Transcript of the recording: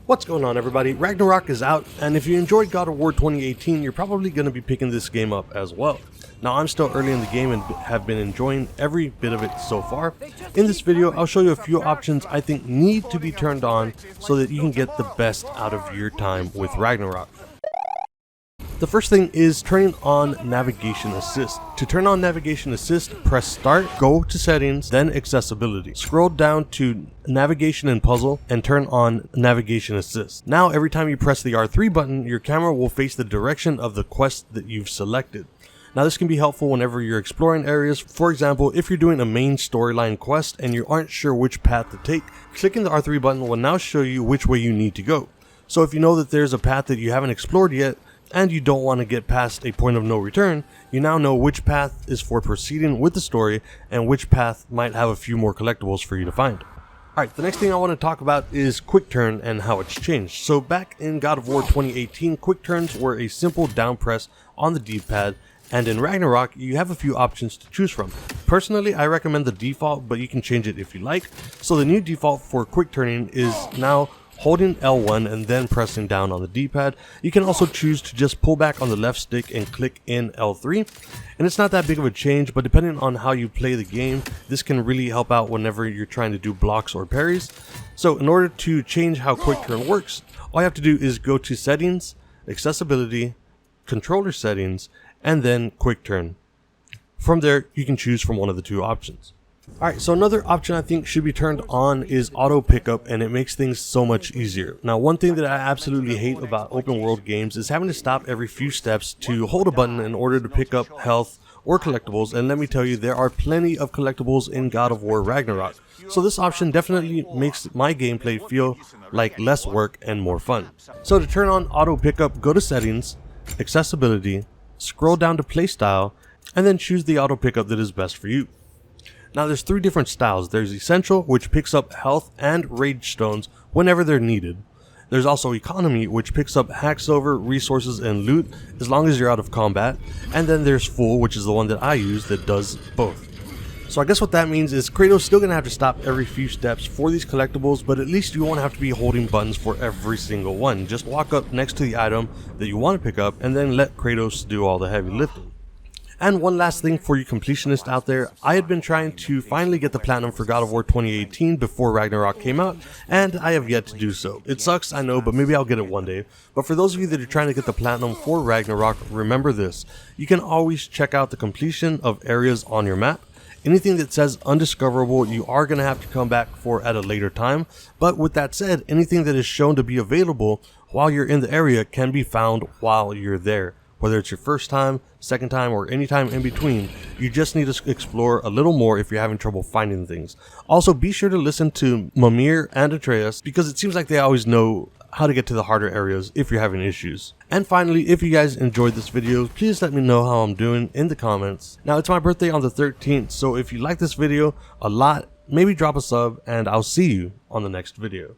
What's going on, everybody? Ragnarok is out, and if you enjoyed God of War 2018, you're probably going to be picking this game up as well. Now, I'm still early in the game and have been enjoying every bit of it so far. In this video, I'll show you a few options I think need to be turned on so that you can get the best out of your time with Ragnarok. The first thing is turning on Navigation Assist. To turn on Navigation Assist, press Start, go to Settings, then Accessibility. Scroll down to Navigation and Puzzle and turn on Navigation Assist. Now every time you press the R3 button, your camera will face the direction of the quest that you've selected. Now this can be helpful whenever you're exploring areas. For example, if you're doing a main storyline quest and you aren't sure which path to take, clicking the R3 button will now show you which way you need to go. So if you know that there's a path that you haven't explored yet, and you don't want to get past a point of no return, you now know which path is for proceeding with the story and which path might have a few more collectibles for you to find. Alright, the next thing I want to talk about is quick turn and how it's changed. So back in God of War 2018, quick turns were a simple down press on the D-pad, and in Ragnarok you have a few options to choose from. Personally, I recommend the default, but you can change it if you like. So the new default for quick turning is now holding L1 and then pressing down on the D-pad. You can also choose to just pull back on the left stick and click in L3. And it's not that big of a change, but depending on how you play the game, this can really help out whenever you're trying to do blocks or parries. So in order to change how quick turn works, all you have to do is go to Settings, Accessibility, Controller Settings, and then Quick Turn. From there, you can choose from one of the two options. Alright, so another option I think should be turned on is auto pickup, and it makes things so much easier. Now, one thing that I absolutely hate about open world games is having to stop every few steps to hold a button in order to pick up health or collectibles, and let me tell you, there are plenty of collectibles in God of War Ragnarok. So this option definitely makes my gameplay feel like less work and more fun. So to turn on auto pickup, go to Settings, Accessibility, scroll down to Playstyle, and then choose the auto pickup that is best for you. Now there's three different styles. There's Essential, which picks up health and rage stones whenever they're needed. There's also Economy, which picks up hack silver, resources, and loot as long as you're out of combat. And then there's Full, which is the one that I use that does both. So I guess what that means is Kratos still gonna have to stop every few steps for these collectibles, but at least you won't have to be holding buttons for every single one. Just walk up next to the item that you want to pick up and then let Kratos do all the heavy lifting. And one last thing for you completionists out there, I had been trying to finally get the platinum for God of War 2018 before Ragnarok came out, and I have yet to do so. It sucks, I know, but maybe I'll get it one day. But for those of you that are trying to get the platinum for Ragnarok, remember this: you can always check out the completion of areas on your map. Anything that says undiscoverable, you are going to have to come back for at a later time. But with that said, anything that is shown to be available while you're in the area can be found while you're there. Whether it's your first time, second time, or any time in between, you just need to explore a little more if you're having trouble finding things. Also, be sure to listen to Mimir and Atreus, because it seems like they always know how to get to the harder areas if you're having issues. And finally, if you guys enjoyed this video, please let me know how I'm doing in the comments. Now, it's my birthday on the 13th, so if you like this video a lot, maybe drop a sub, and I'll see you on the next video.